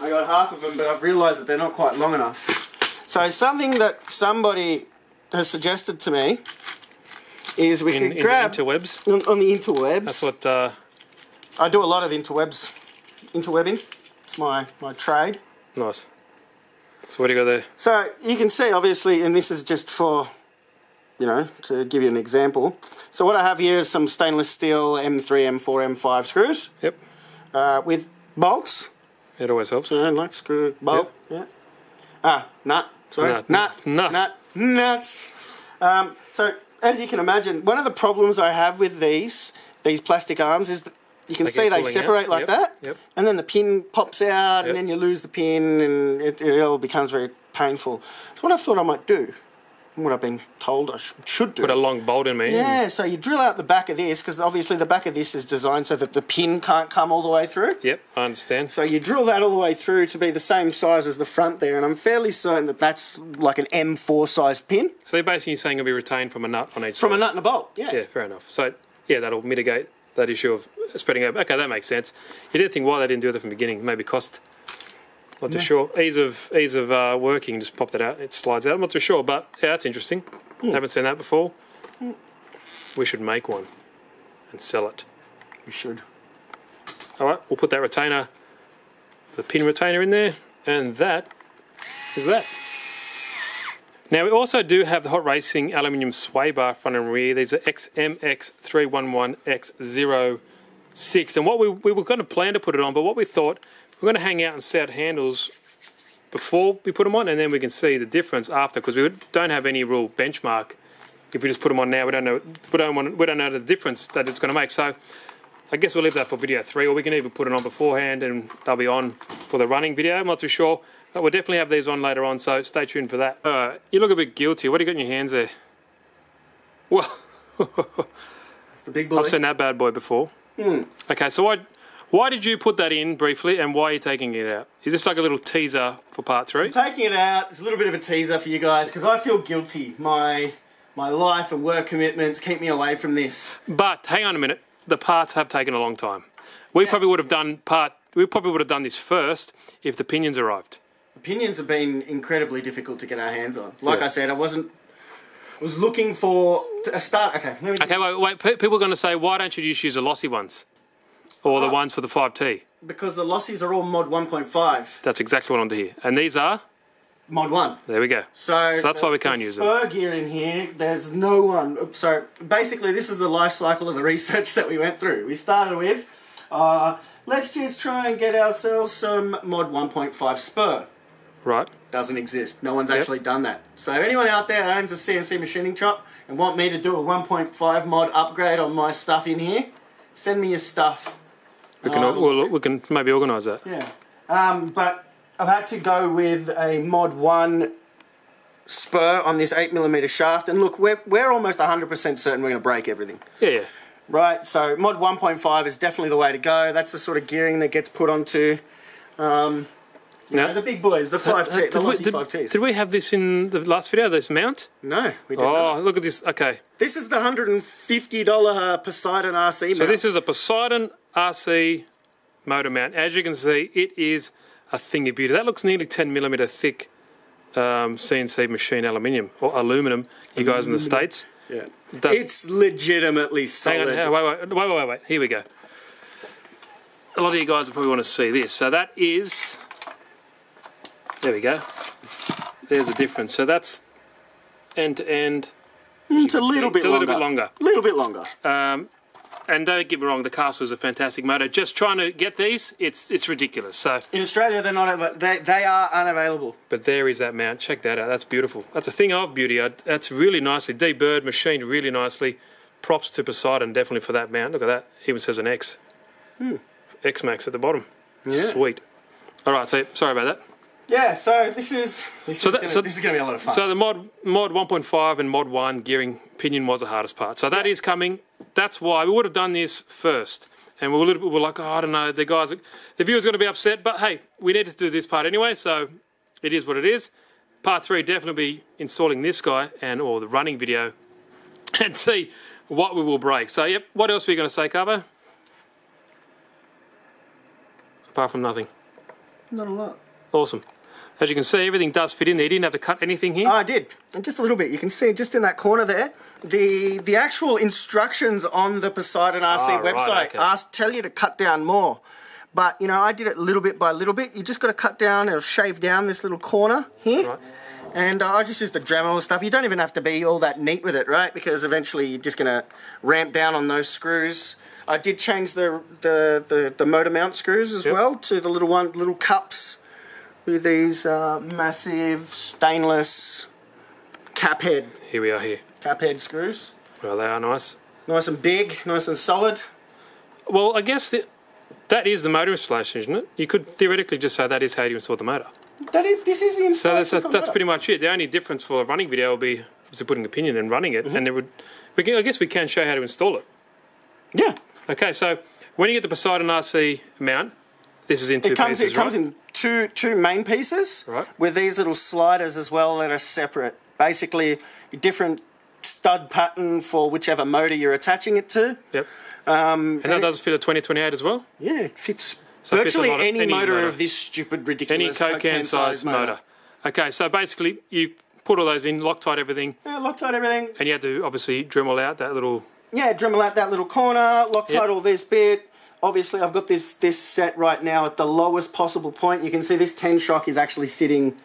I got half of them, but I've realised that they're not quite long enough. So something that somebody has suggested to me is we can grab the interwebs. On the interwebs. That's what I do a lot of interwebbing. It's my trade. Nice. So what do you got there? So you can see, obviously, and this is just for, you know, to give you an example. So what I have here is some stainless steel M3, M4, M5 screws. Yep. With bolts. It always helps. So like screw, bolt. Yep. Yeah. Nut. Sorry. Nuts. So as you can imagine, one of the problems I have with these plastic arms is that you can see they separate like that, and then the pin pops out, and then you lose the pin, and it all becomes very painful. So what I thought I might do, and what I've been told I should do. Put a long bolt in me. Yeah, so you drill out the back of this, because obviously the back of this is designed so that the pin can't come all the way through. Yep, I understand. So you drill that all the way through to be the same size as the front there, and I'm fairly certain that that's like an M4 sized pin. So you're basically saying it'll be retained from a nut on each side? From a nut and a bolt, yeah. Yeah, fair enough. So, yeah, that'll mitigate that issue of spreading over. Okay, that makes sense. You didn't think why they didn't do that from the beginning. Maybe cost. Not too sure. Ease of working, just pop that out. It slides out. I'm not too sure, but yeah, that's interesting. Haven't seen that before. We should make one and sell it. We should. All right, we'll put that retainer, the pin retainer in there, and that is that. Now we also do have the Hot Racing aluminium sway bar front and rear. These are XMXX 311X06, and what we were going to plan to put it on, but what we thought, we're going to hang out and set handles before we put them on, and then we can see the difference after, because we don't have any real benchmark. If we just put them on now, we don't know the difference that it's going to make. So I guess we'll leave that for video 3, or we can even put it on beforehand and they'll be on for the running video. I'm not too sure. But we'll definitely have these on later on, so stay tuned for that. You look a bit guilty. What do you got in your hands there? Well, it's the big boy. I've seen that bad boy before. Okay, so why did you put that in briefly, and why are you taking it out? Is this like a little teaser for part 3? I'm taking it out. It's a little bit of a teaser for you guys, because I feel guilty. My life and work commitments keep me away from this. But hang on a minute. The parts have taken a long time. We probably would have done this first if the pinions arrived. The pinions have been incredibly difficult to get our hands on. Like I said, I was looking for a start. Okay. Wait. People are going to say, why don't you just use the lossy ones? Or the ones for the 5T? Because the lossies are all mod 1.5. That's exactly what I want to hear. And these are? Mod 1. There we go. So that's why we can't use them. Spur gear in here, there's no one. So basically this is the life cycle of the research that we went through. We started with, let's just try and get ourselves some mod 1.5 spur. Right. Doesn't exist. No one's actually done that. So anyone out there that owns a CNC machining shop and want me to do a 1.5 mod upgrade on my stuff in here, send me your stuff. We can maybe organise that. Yeah. But I've had to go with a mod 1 spur on this 8mm shaft, and look, we're almost 100% certain we're going to break everything. Yeah. Right, so mod 1.5 is definitely the way to go. That's the sort of gearing that gets put onto the big boys, the 5T, the lossy 5Ts. Did we have this in the last video, this mount? No, we didn't. Oh, look at this. Okay. This is the $150 Poseidon RC mount. So this is a Poseidon RC motor mount. As you can see, it is a thing of beauty. That looks nearly 10mm thick CNC machine aluminium, or aluminum, you guys in the States. Yeah. It's legitimately solid. Hang on, wait. Here we go. A lot of you guys will probably want to see this. So that is... There we go. There's a difference. So that's end to end. It's a little bit longer. A little bit longer. And don't get me wrong, the Castle is a fantastic motor. Just trying to get these, it's ridiculous. So in Australia, they're not. They are unavailable. But there is that mount. Check that out. That's beautiful. That's a thing of beauty. That's really nicely deburred, machined really nicely. Props to Poseidon definitely for that mount. Look at that. Even says an X. XMAXX at the bottom. Yeah. Sweet. All right. So sorry about that. Yeah, so this is going to be a lot of fun. So the mod 1.5 and mod 1 gearing pinion was the hardest part. So that is coming. That's why we would have done this first. And we were like, oh, I don't know, the viewers are going to be upset. But hey, we needed to do this part anyway, so it is what it is. Part 3 definitely be installing this guy or the running video and see what we will break. So yep, what else were you going to say, Kavo? Apart from nothing. Not a lot. Awesome. As you can see, everything does fit in there. You didn't have to cut anything here. Oh, I did. And just a little bit. You can see just in that corner there, the actual instructions on the Poseidon RC website tell you to cut down more. But, you know, I did it little bit by little bit. You just got to cut down or shave down this little corner here. Right. And I just used the Dremel and stuff. You don't even have to be all that neat with it, right? Because eventually you're just going to ramp down on those screws. I did change the motor mount screws as well to the little cups with these massive stainless cap head. Here we are here. Cap head screws. Well, they are nice. Nice and big, nice and solid. Well, I guess that is the motor installation, isn't it? You could theoretically just say that is how you install the motor. This is the installation. So that's pretty much it. The only difference for a running video will be obviously putting a pinion and running it, and I guess we can show how to install it. Yeah. Okay, so when you get the Poseidon RC mount, this is in two pieces, It comes in two main pieces, right, with these little sliders as well that are separate. Basically, a different stud pattern for whichever motor you're attaching it to. Yep. And that does fit a 2028 as well? Yeah, it fits virtually any motor of this stupid, ridiculous Coke can size motor. Okay, so basically you put all those in, Loctite everything. Yeah, Loctite everything. And you had to obviously Dremel out that little... Yeah, Dremel out that little corner, Loctite all this bit. Obviously, I've got this set right now at the lowest possible point. You can see this 10 shock is actually sitting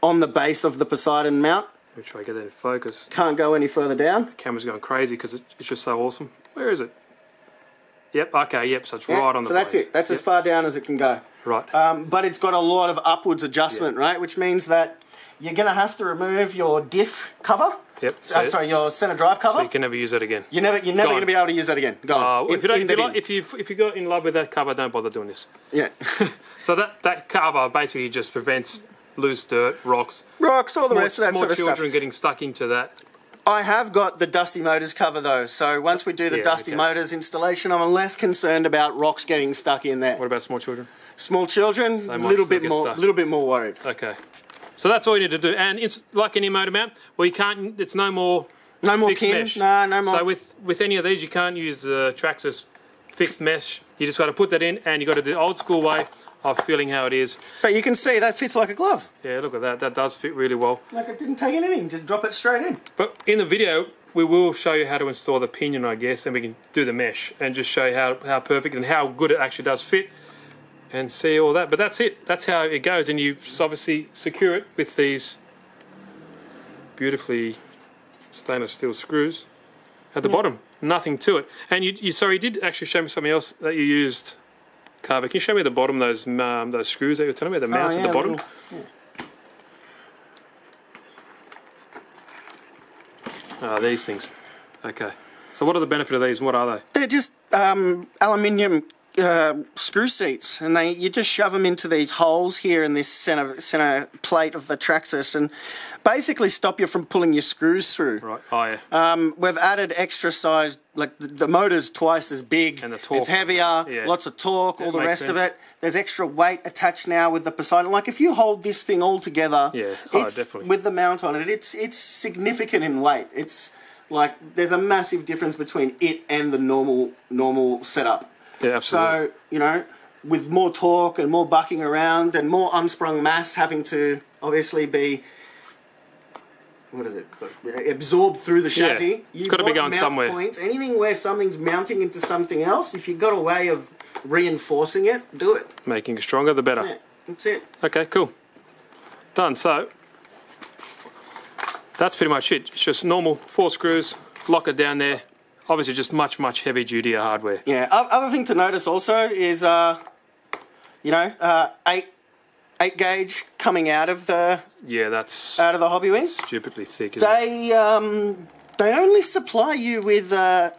on the base of the Poseidon mount. Let me try to get that in focus. Can't go any further down. The camera's going crazy because it's just so awesome. Where is it? Yep, okay, yep, so it's right on the base. So that's it. That's as far down as it can go. Right. But it's got a lot of upwards adjustment, right? Which means that you're going to have to remove your diff cover. Yep. Sorry, your center drive cover. So you can never use that again. You're never going to be able to use that again. Gone. If you got in love with that cover, don't bother doing this. Yeah. So that cover basically just prevents loose dirt, rocks, all the rest of that sort of stuff. Small children getting stuck into that. I have got the Dusty Motors cover though, so once we do the Dusty Motors installation, I'm less concerned about rocks getting stuck in there. What about small children? Small children, a little bit more worried. Okay. So that's all you need to do, and it's like any motor mount. Well, you can't. It's no more fixed mesh. No more. So with any of these, you can't use the TRAXXAS fixed mesh. You just got to put that in, and you got to do the old school way of feeling how it is. But you can see that fits like a glove. Yeah, look at that. That does fit really well. Like it didn't take anything. Just drop it straight in. But in the video, we will show you how to install the pinion, I guess, and we can do the mesh and just show you how perfect and how good it actually does fit. And see all that, but that's it. That's how it goes, and you obviously secure it with these beautifully stainless steel screws at the bottom. Nothing to it. And you did actually show me something else that you used, Kavo. Can you show me the bottom, those screws that you were telling me, the mounts at the bottom? These things. Okay. So what are the benefit of these, and what are they? They're just aluminium screw seats, and you just shove them into these holes here in this center plate of the TRAXXAS, and basically stop you from pulling your screws through. Right. Oh yeah. We've added extra size, like the motor's twice as big. And the torque. It's heavier, lots of torque, all the rest of it. There's extra weight attached now with the Poseidon. Like if you hold this thing all together, definitely. With the mount on it, it's significant in weight. It's like there's a massive difference between it and the normal setup. Yeah, absolutely. So, you know, with more torque and more bucking around and more unsprung mass having to obviously be, absorbed through the chassis. You've got to be going somewhere. Points. Anything where something's mounting into something else, if you've got a way of reinforcing it, do it. Making it stronger, the better. Yeah, that's it. Okay, cool. Done. So, that's pretty much it. It's just normal 4 screws, lock it down there. Obviously, just much heavy duty hardware. Yeah. Other thing to notice also is, 8 gauge coming out of the hobby wing. Stupidly thick. Isn't it? They only supply you with 10.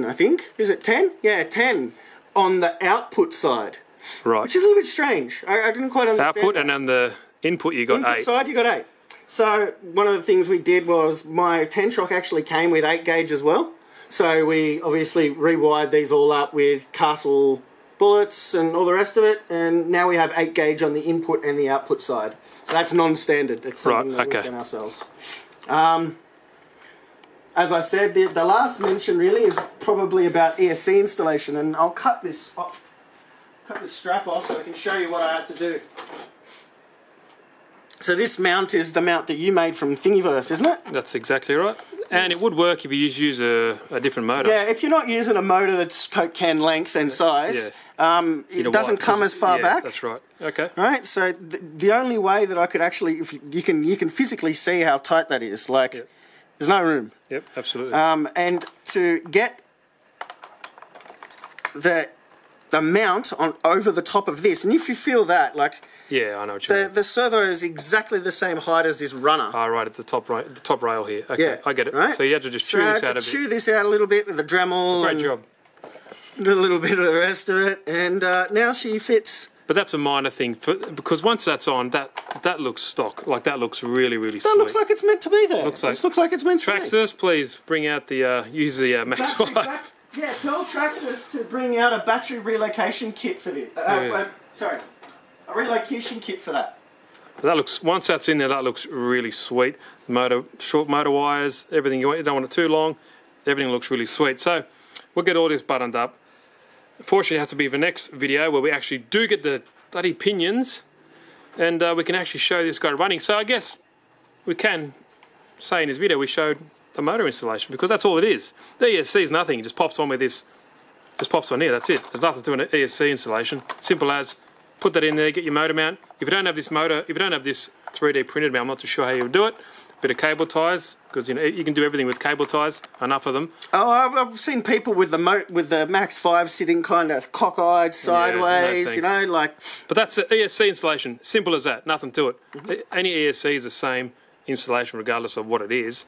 I think is it 10? Yeah, 10 on the output side. Right. Which is a little bit strange. I didn't quite understand. Output that. And then the input you got 8. Input side you got 8. So one of the things we did was my 10 shock actually came with 8 gauge as well. So we obviously rewired these all up with Castle bullets and all the rest of it, and now we have 8 gauge on the input and the output side. So that's non-standard. It's something that we've done ourselves. As I said, the last mention really is probably about ESC installation, and I'll cut this strap off so I can show you what I had to do. So this mount is the mount that you made from Thingiverse, isn't it? That's exactly right. And it would work if you just use a different motor. Yeah, if you're not using a motor that's Coke can length and size, it doesn't come as far back. That's right. Okay. Right, so the only way that I could actually, if you can physically see how tight that is. Like, there's no room. Yep, absolutely. And to get the mount on over the top of this, and if you feel that, like, yeah, I know what you mean. The servo is exactly the same height as this runner. Oh, right, at the top rail here. Okay, Yeah, I get it. right? So you have to just chew this out a bit. Chew this out a little bit with the Dremel. Great job. Do a little bit of the rest of it, and now she fits. But that's a minor thing, because once that's on, that looks stock. Like, that looks really, really sweet. That looks like it's meant to be there. Looks It looks like it's meant to be. TRAXXAS, please bring out the, use the Max 5. Yeah, tell TRAXXAS to bring out a battery relocation kit for this. Sorry, a relocation kit for that. That looks, once that's in there, that looks really sweet. Short motor wires, everything you want. You don't want it too long. Everything looks really sweet. So we'll get all this buttoned up. Unfortunately, it has to be the next video where we actually do get the bloody pinions, and we can actually show this guy running. So I guess we can say in this video we showed the motor installation, because that's all it is. The ESC is nothing. It just pops on with this. Just pops on here. That's it. There's nothing to an ESC installation. Simple as. Put that in there, get your motor mount. If you don't have this motor, if you don't have this 3D printed mount, I'm not too sure how you would do it. Bit of cable ties, because you can do everything with cable ties. Enough of them. Oh, I've seen people with the Max 5 sitting kind of cockeyed sideways, like. But that's the ESC installation. Simple as that. Nothing to it. Any ESC is the same installation, regardless of what it is.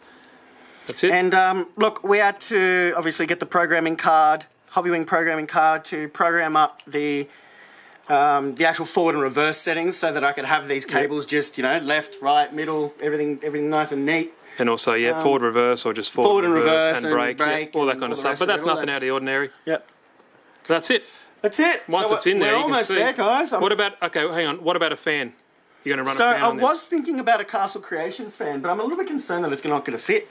That's it. And look, we had to obviously get the programming card, Hobbywing programming card, to program up the actual forward and reverse settings, so that I could have these cables just, left, right, middle, everything nice and neat. And also, forward, reverse, or just forward and reverse, and brake, all that kind of stuff. But that's nothing out of the ordinary. Yep. That's it. That's it. Once it's in there, you can see. We're almost there, guys. What about, okay, hang on, what about a fan? You're going to run a fan on this? So I was thinking about a Castle Creations fan, but I'm a little bit concerned that it's not going to fit.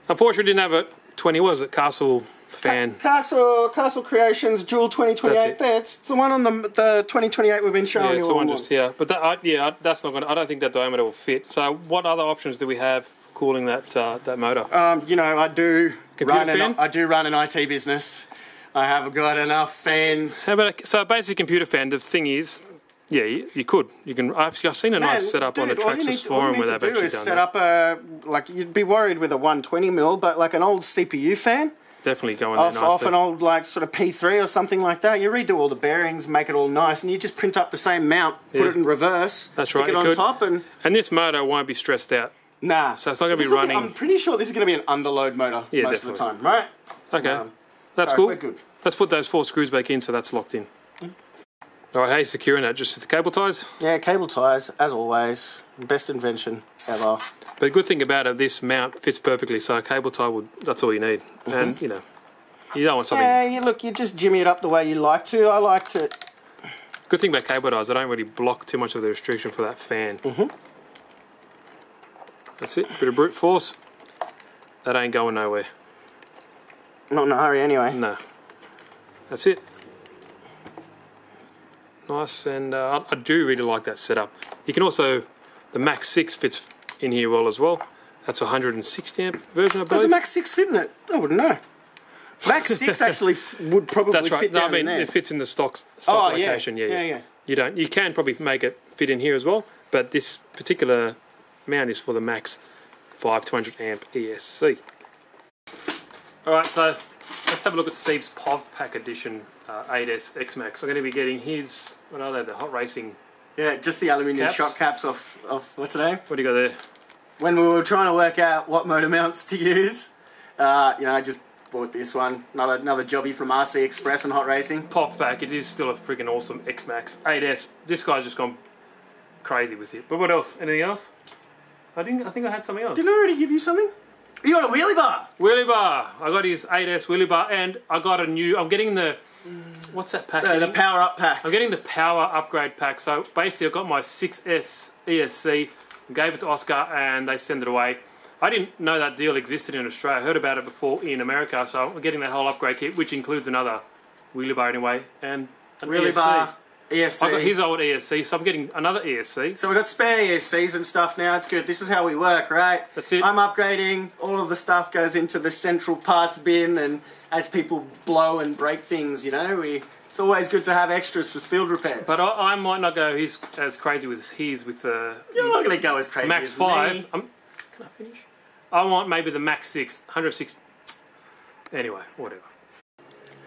Unfortunately, we didn't have a 20, was it, Castle fan? Castle Creations Dual 2028. That's the one on the 2028 we've been showing you. Yeah, it's the one just here. But that's not going to, I don't think that diameter will fit. So what other options do we have for cooling that motor? I do run an IT business. I have got enough fans. How about so a basic computer fan? The thing is, yeah, you could. You can. I've seen a nice setup on the TRAXXAS forum where they've actually done that. Set up you'd be worried with a 120mm, but like an old CPU fan. Definitely go in there nicely. Off an old sort of P3 or something like that. You redo all the bearings, make it all nice, and you just print up the same mount, put it in reverse, stick it on top, and this motor won't be stressed out. Nah. So it's not going to be running. I'm pretty sure this is going to be an underload motor most of the time, right? Okay. That's cool. We're good. Let's put those 4 screws back in so that's locked in. All right, how are you securing that? Just with the cable ties? Yeah, cable ties, as always. Best invention ever. But the good thing about it, this mount fits perfectly, so a cable tie that's all you need. And, you don't want something... Yeah, you just jimmy it up the way you like to. I like to... Good thing about cable ties, they don't really block too much of the restriction for that fan. That's it, bit of brute force. That ain't going nowhere. Not in a hurry anyway. No. That's it. Nice, and I do really like that setup. You can also, the Max 6 fits in here well as well. That's a 160 amp version, I believe. Does a Max 6 fit in it? I wouldn't know. Max 6 actually would probably fit down in there. It fits in the stock location. Yeah. You can probably make it fit in here as well, but this particular mount is for the Max 5 200 amp ESC. Alright, so let's have a look at Steve's POV Pack Edition 8S XMAXX. I'm going to be getting his, what are they, the hot racing... Yeah, just the aluminium caps. shock caps off what's today? What do you got there? When we were trying to work out what motor mounts to use, I just bought this one. Another jobby from RC Express and Hot Racing. POV Pack, it is still a freaking awesome XMAXX 8S. This guy's just gone crazy with it. But what else? Anything else? I think I had something else. Didn't I already give you something? You got a Wheelie Bar! Wheelie Bar! I got his 8S Wheelie Bar, and I got I'm getting the... What's that pack? The Power Up Pack. I'm getting the Power Upgrade Pack. So basically I got my 6S ESC, gave it to Oscar, and they sent it away. I didn't know that deal existed in Australia. I heard about it before in America, so I'm getting that whole upgrade kit, which includes another Wheelie Bar anyway, and an Wheelie ESC. Bar, ESC. I've got his old ESC, so I'm getting another ESC. So we've got spare ESCs and stuff now. It's good. This is how we work, right? That's it. I'm upgrading. All of the stuff goes into the central parts bin, and as people blow and break things, you know, it's always good to have extras for field repairs. But I might not go as crazy with his with the... You're not going to go as crazy Max as 5. me. Can I finish? I want maybe the Max 6, 106. Anyway, whatever.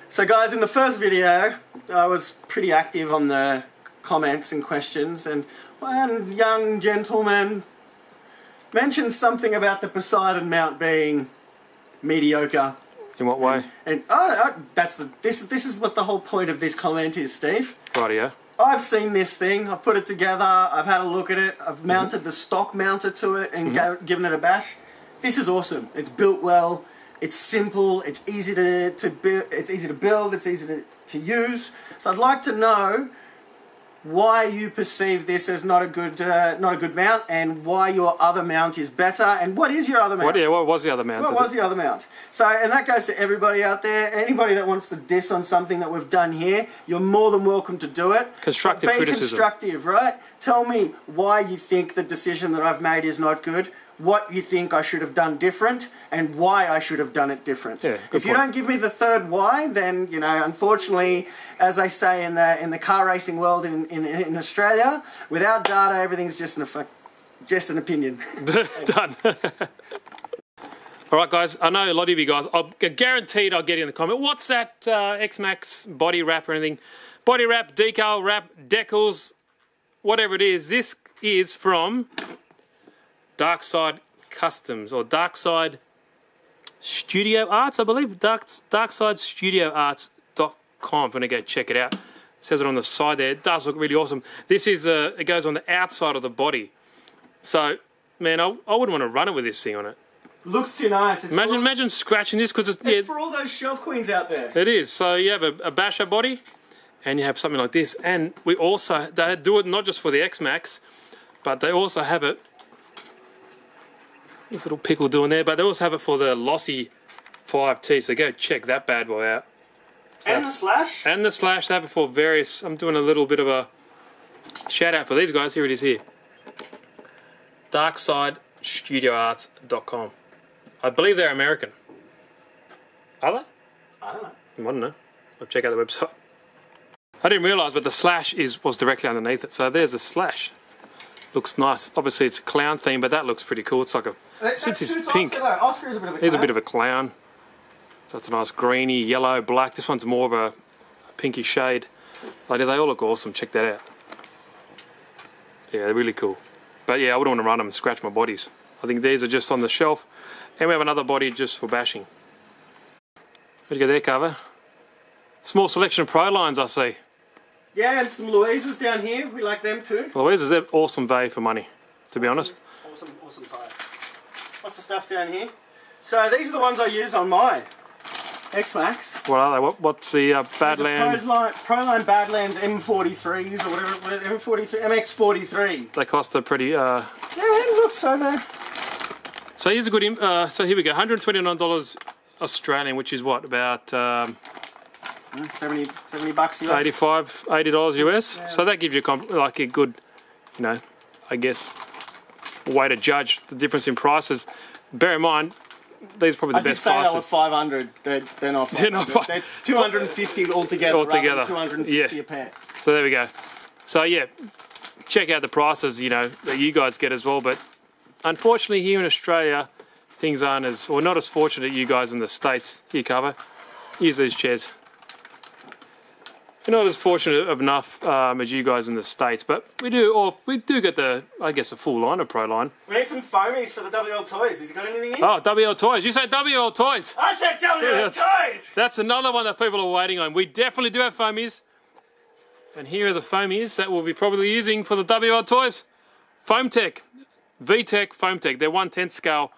So guys, in the first video, I was pretty active on the comments and questions, and one young gentleman mentioned something about the Poseidon mount being mediocre. In what way? And this is what the whole point of this comment is, Steve. Rightio. I've seen this thing, I've put it together, I've had a look at it, I've mounted the stock mounter to it and given it a bash. This is awesome. It's built well. It's simple. It's easy to build. It's easy to build. It's easy to use. So I'd like to know why you perceive this as not a good mount, and why your other mount is better. And what is your other mount? What was the other mount? What was the other mount? So, and that goes to everybody out there. Anybody that wants to diss on something that we've done here, you're more than welcome to do it. Constructive criticism. Be constructive, right? Tell me why you think the decision that I've made is not good, what you think I should have done different, and why I should have done it different. Yeah, if you don't give me the third why, then, you know, unfortunately, as they say in the car racing world in Australia, without data, everything's just an opinion. Done. All right, guys. I know a lot of you guys. I'm guaranteed I'll get in the comment. What's that XMAXX body wrap or anything? Body wrap, decal wrap, decals, whatever it is. This is from Darkside Customs or Darkside Studio Arts, I believe. DarksideStudioArts.com. If you want to go check it out. It says it on the side there. It does look really awesome. This is it goes on the outside of the body. So, man, I wouldn't want to run it with this thing on it. Looks too nice. It's imagine scratching this because it's for all those shelf queens out there. It is. So you have a basher body, and you have something like this. And we also they do it not just for the XMAXX, but they also have it. This little pickle doing there, but they also have it for the Lossy 5T. So go check that bad boy out. And the slash. And the slash. They have it for various. I'm doing a little bit of a shout out for these guys. Here it is here. DarksideStudioArts.com. I believe they're American. Are they? I don't know. I don't know. I'll check out the website. I didn't realise, but the slash was directly underneath it. So there's a slash. Looks nice. Obviously it's a clown theme, but that looks pretty cool. It's like since it's pink. Oscar is a bit of a clown. He's a bit of a clown. So it's a nice greeny, yellow, black. This one's more of a pinky shade. Like, they all look awesome. Check that out. Yeah, they're really cool. But yeah, I wouldn't want to run them and scratch my bodies. I think these are just on the shelf. And we have another body just for bashing. What do you got there, Kavo? Small selection of Pro lines, I see. Yeah, and some Louises down here. We like them too. Louises, they're awesome value for money, to be honest. Awesome tires. Lots of stuff down here. So these are the ones I use on my XMAXX. What are they? What's the Badland? Proline Badlands M43s or whatever. M43, MX43. They cost a pretty. Yeah, look, so they're. So here's a good. So here we go. $129 Australian, which is what, about 70 bucks US. $80 US. Yeah. So that gives you like a good, you know, I guess, way to judge the difference in prices. Bear in mind, these are probably the best prices. I did say they were 500. They're not 500. They're 250 altogether. Altogether. 250 a pair. So there we go. So yeah, check out the prices, you know, that you guys get as well. But unfortunately, here in Australia, things aren't as, or not as fortunate you guys in the States. Here, Kavo. Use these chairs. You're not as fortunate enough as you guys in the States, but we do get the, I guess, a full line of Pro line. We need some foamies for the WL Toys. Has he got anything in? Oh, WL Toys. You say WL Toys. I said WL Toys! That's another one that people are waiting on. We definitely do have foamies. And here are the foamies that we'll be probably using for the WL Toys. Foam Tech. VTech Foam Tech. They're 1/10 scale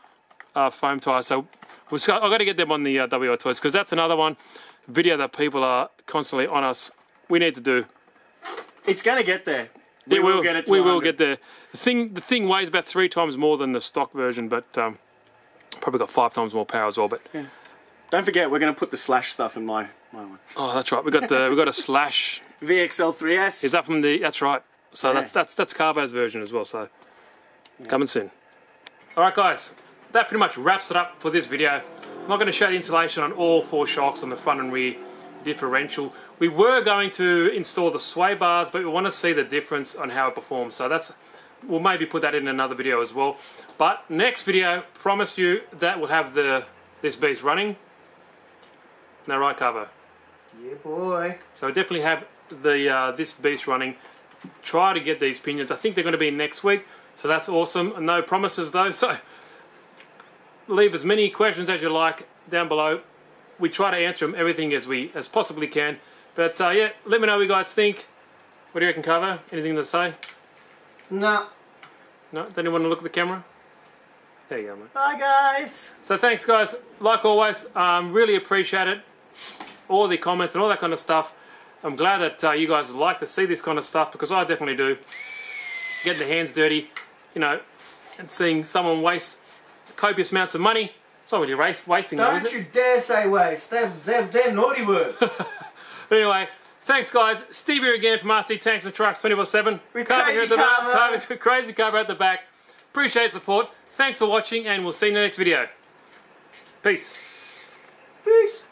foam tires. So I've got to get them on the WL Toys, because that's another one video that people are constantly on us. We need to do. It's going to get there. We will get it to 100. We will get there. The thing weighs about 3 times more than the stock version, but probably got 5 times more power as well. But yeah. Don't forget, we're going to put the slash stuff in my my one. Oh, that's right. We got a slash VXL3S. Is that from the? That's right. So Yeah. that's Kavo's version as well. So coming soon. All right, guys. That pretty much wraps it up for this video. I'm not going to show the installation on all 4 shocks on the front and rear differential. We were going to install the sway bars, but we want to see the difference on how it performs. So we'll maybe put that in another video as well. But next video, promise you that we'll have this beast running. Isn't that right, Kavo? Yeah, boy. So definitely have this beast running. Try to get these pinions. I think they're going to be next week, so that's awesome. No promises though, so leave as many questions as you like down below. We try to answer them everything as possibly can. But yeah, let me know what you guys think. What do you reckon, Kavo? Anything to say? No. No? Don't you want to look at the camera? There you go, mate. Bye, guys. So thanks, guys. Like always, really appreciate it. All the comments and all that kind of stuff. I'm glad that you guys like to see this kind of stuff, because I definitely do. Getting the hands dirty, you know, and seeing someone waste copious amounts of money. It's not really wasting, though, is it? Don't you dare say waste. They're naughty words. Anyway, thanks, guys. Steve here again from RC Tanks and Trucks 24/7. With Crazy Kavo. Crazy Kavo at the back. Appreciate support. Thanks for watching, and we'll see you in the next video. Peace. Peace.